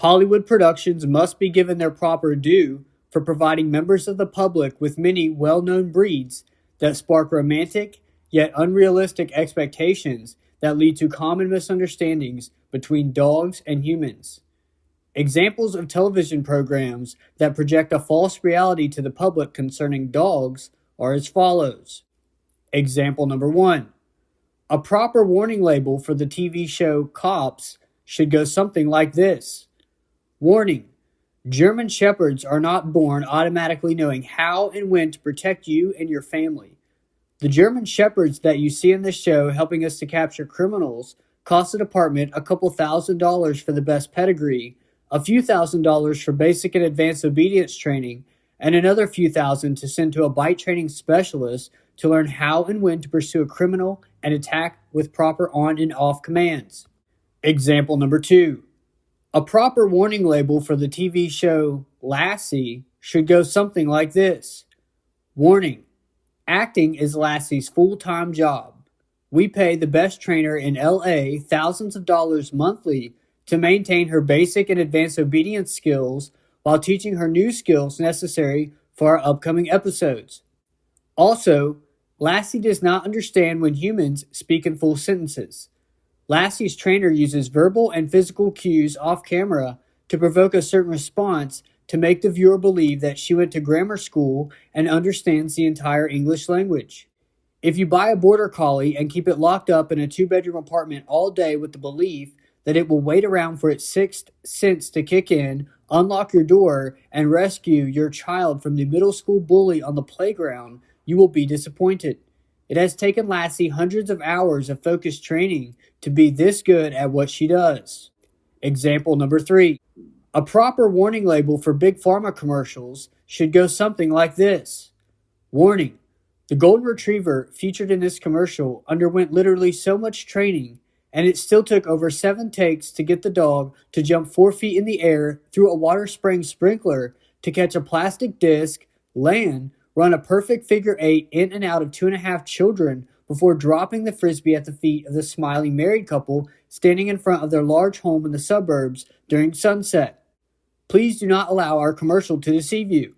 Hollywood productions must be given their proper due for providing members of the public with many well-known breeds that spark romantic yet unrealistic expectations that lead to common misunderstandings between dogs and humans. Examples of television programs that project a false reality to the public concerning dogs are as follows. Example number 1. A proper warning label for the TV show Cops should go something like this. Warning: German Shepherds are not born automatically knowing how and when to protect you and your family. The German Shepherds that you see in this show helping us to capture criminals cost the department a couple $1,000s for the best pedigree, a few $1,000s for basic and advanced obedience training, and another few thousand to send to a bite training specialist to learn how and when to pursue a criminal and attack with proper on and off commands. Example number 2. A proper warning label for the TV show Lassie should go something like this. Warning: Acting is Lassie's full-time job. We pay the best trainer in LA thousands of dollars monthly to maintain her basic and advanced obedience skills while teaching her new skills necessary for our upcoming episodes. Also, Lassie does not understand when humans speak in full sentences. Lassie's trainer uses verbal and physical cues off camera to provoke a certain response to make the viewer believe that she went to grammar school and understands the entire English language. If you buy a border collie and keep it locked up in a 2-bedroom apartment all day with the belief that it will wait around for its sixth sense to kick in, unlock your door, and rescue your child from the middle school bully on the playground, you will be disappointed. It has taken Lassie hundreds of hours of focused training to be this good at what she does. Example number 3. A proper warning label for big pharma commercials should go something like this. Warning: The golden retriever featured in this commercial underwent literally so much training, and it still took over 7 takes to get the dog to jump 4 feet in the air through a water-spraying sprinkler to catch a plastic disc, land, run a perfect figure 8 in and out of 2.5 children before dropping the frisbee at the feet of the smiling married couple standing in front of their large home in the suburbs during sunset. Please do not allow our commercial to deceive you.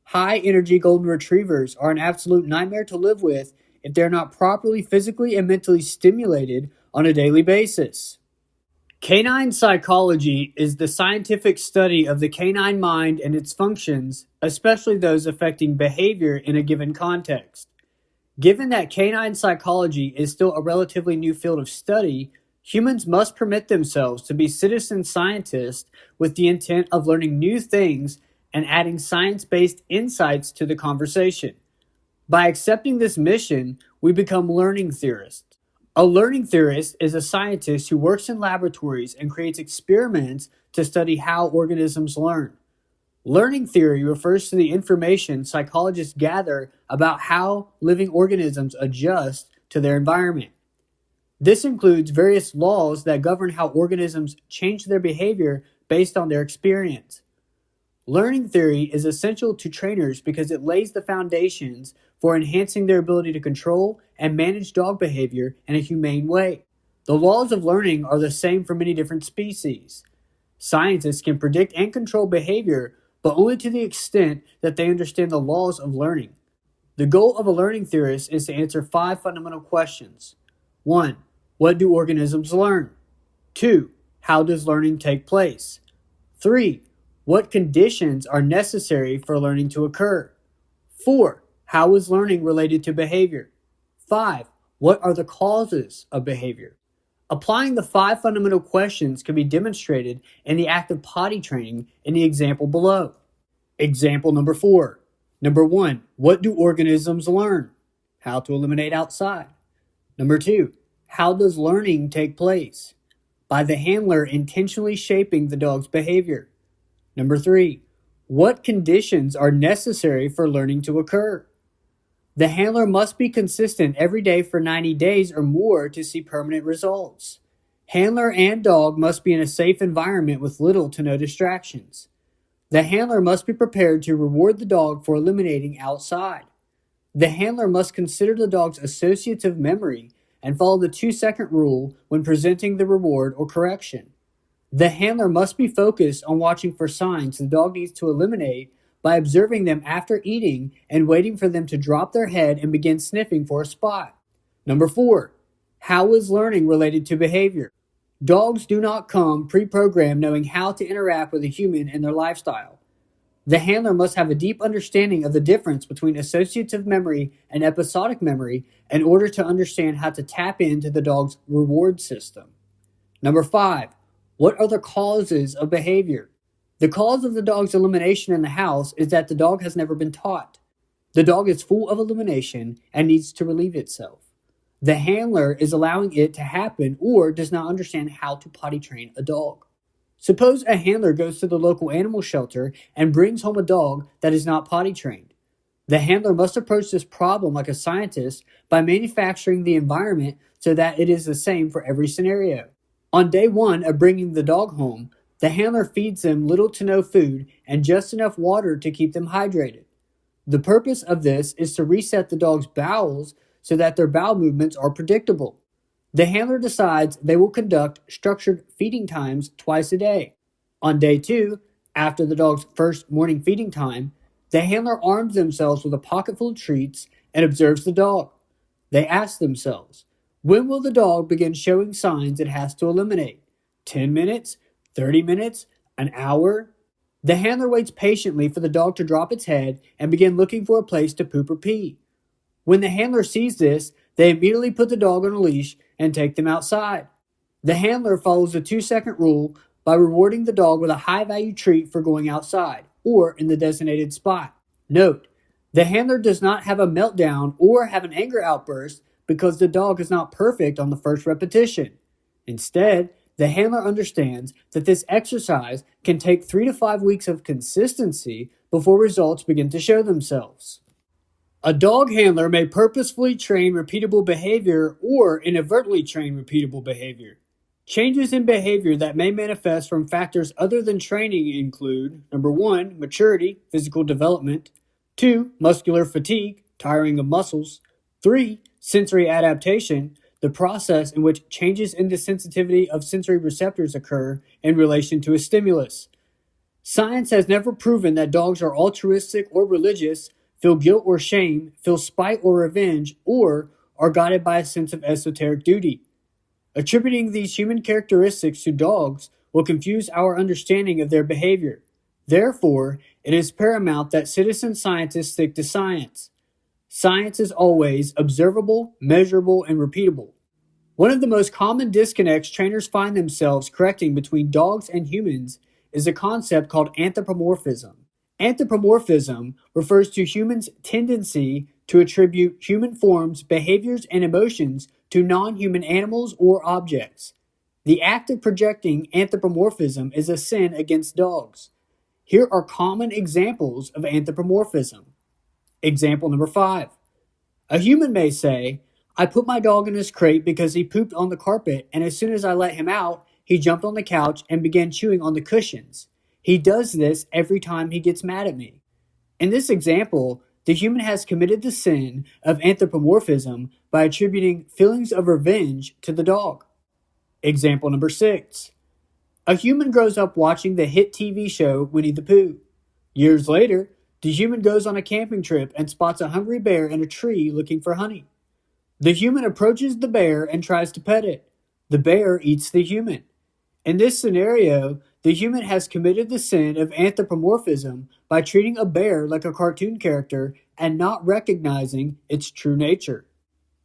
High-energy golden retrievers are an absolute nightmare to live with if they're not properly physically and mentally stimulated on a daily basis. Canine psychology is the scientific study of the canine mind and its functions, especially those affecting behavior in a given context. Given that canine psychology is still a relatively new field of study, humans must permit themselves to be citizen scientists with the intent of learning new things and adding science-based insights to the conversation. By accepting this mission, we become learning theorists. A learning theorist is a scientist who works in laboratories and creates experiments to study how organisms learn. Learning theory refers to the information psychologists gather about how living organisms adjust to their environment. This includes various laws that govern how organisms change their behavior based on their experience. Learning theory is essential to trainers because it lays the foundations for enhancing their ability to control and manage dog behavior in a humane way. The laws of learning are the same for many different species. Scientists can predict and control behavior, but only to the extent that they understand the laws of learning. The goal of a learning theorist is to answer 5 fundamental questions. 1. What do organisms learn? 2. How does learning take place? 3. What conditions are necessary for learning to occur? 4. How is learning related to behavior? 5. What are the causes of behavior? Applying the 5 fundamental questions can be demonstrated in the act of potty training in the example below. Example number 4. Number 1. What do organisms learn? How to eliminate outside. Number 2. How does learning take place? By the handler intentionally shaping the dog's behavior. Number 3. What conditions are necessary for learning to occur? The handler must be consistent every day for 90 days or more to see permanent results. Handler and dog must be in a safe environment with little to no distractions. The handler must be prepared to reward the dog for eliminating outside. The handler must consider the dog's associative memory and follow the 2-second rule when presenting the reward or correction. The handler must be focused on watching for signs the dog needs to eliminate by observing them after eating and waiting for them to drop their head and begin sniffing for a spot. Number 4. How is learning related to behavior? Dogs do not come pre-programmed knowing how to interact with a human in their lifestyle. The handler must have a deep understanding of the difference between associative memory and episodic memory in order to understand how to tap into the dog's reward system. Number 5. What are the causes of behavior? The cause of the dog's elimination in the house is that the dog has never been taught. The dog is full of elimination and needs to relieve itself. The handler is allowing it to happen or does not understand how to potty train a dog. Suppose a handler goes to the local animal shelter and brings home a dog that is not potty trained. The handler must approach this problem like a scientist by manufacturing the environment so that it is the same for every scenario. On day 1 of bringing the dog home, the handler feeds them little to no food and just enough water to keep them hydrated. The purpose of this is to reset the dog's bowels so that their bowel movements are predictable. The handler decides they will conduct structured feeding times twice a day. On day 2, after the dog's first morning feeding time, the handler arms themselves with a pocket full of treats and observes the dog. They ask themselves, when will the dog begin showing signs it has to eliminate? 10 minutes? 30 minutes? An hour? The handler waits patiently for the dog to drop its head and begin looking for a place to poop or pee. When the handler sees this, they immediately put the dog on a leash and take them outside. The handler follows the 2-second rule by rewarding the dog with a high-value treat for going outside, or in the designated spot. Note, the handler does not have a meltdown or have an anger outburst because the dog is not perfect on the first repetition. Instead, the handler understands that this exercise can take 3 to 5 weeks of consistency before results begin to show themselves. A dog handler may purposefully train repeatable behavior or inadvertently train repeatable behavior. Changes in behavior that may manifest from factors other than training include, number 1, maturity, physical development, 2, muscular fatigue, tiring of muscles, 3, sensory adaptation, the process in which changes in the sensitivity of sensory receptors occur in relation to a stimulus. Science has never proven that dogs are altruistic or religious, feel guilt or shame, feel spite or revenge, or are guided by a sense of esoteric duty. Attributing these human characteristics to dogs will confuse our understanding of their behavior. Therefore, it is paramount that citizen scientists stick to science. Science is always observable, measurable, and repeatable. One of the most common disconnects trainers find themselves correcting between dogs and humans is a concept called anthropomorphism. Anthropomorphism refers to humans' tendency to attribute human forms, behaviors, and emotions to non-human animals or objects. The act of projecting anthropomorphism is a sin against dogs. Here are common examples of anthropomorphism. Example number 5. A human may say, I put my dog in his crate because he pooped on the carpet, and as soon as I let him out, he jumped on the couch and began chewing on the cushions. He does this every time he gets mad at me. In this example, the human has committed the sin of anthropomorphism by attributing feelings of revenge to the dog. Example number 6. A human grows up watching the hit TV show Winnie the Pooh. Years later, the human goes on a camping trip and spots a hungry bear in a tree looking for honey. The human approaches the bear and tries to pet it. The bear eats the human. In this scenario, the human has committed the sin of anthropomorphism by treating a bear like a cartoon character and not recognizing its true nature.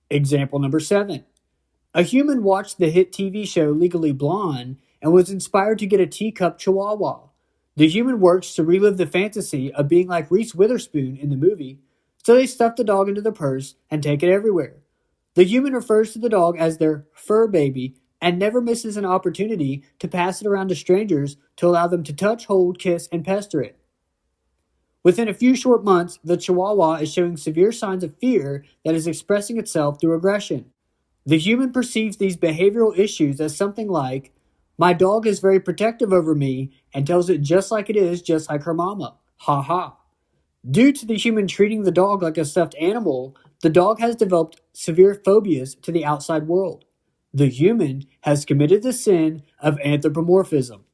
Example number 7. A human watched the hit TV show Legally Blonde and was inspired to get a teacup chihuahua. The human works to relive the fantasy of being like Reese Witherspoon in the movie, so they stuff the dog into the purse and take it everywhere. The human refers to the dog as their fur baby and never misses an opportunity to pass it around to strangers to allow them to touch, hold, kiss, and pester it. Within a few short months, the Chihuahua is showing severe signs of fear that is expressing itself through aggression. The human perceives these behavioral issues as something like, my dog is very protective over me and tells it just like it is, just like her mama. Ha ha. Due to the human treating the dog like a stuffed animal, the dog has developed severe phobias to the outside world. The human has committed the sin of anthropomorphism.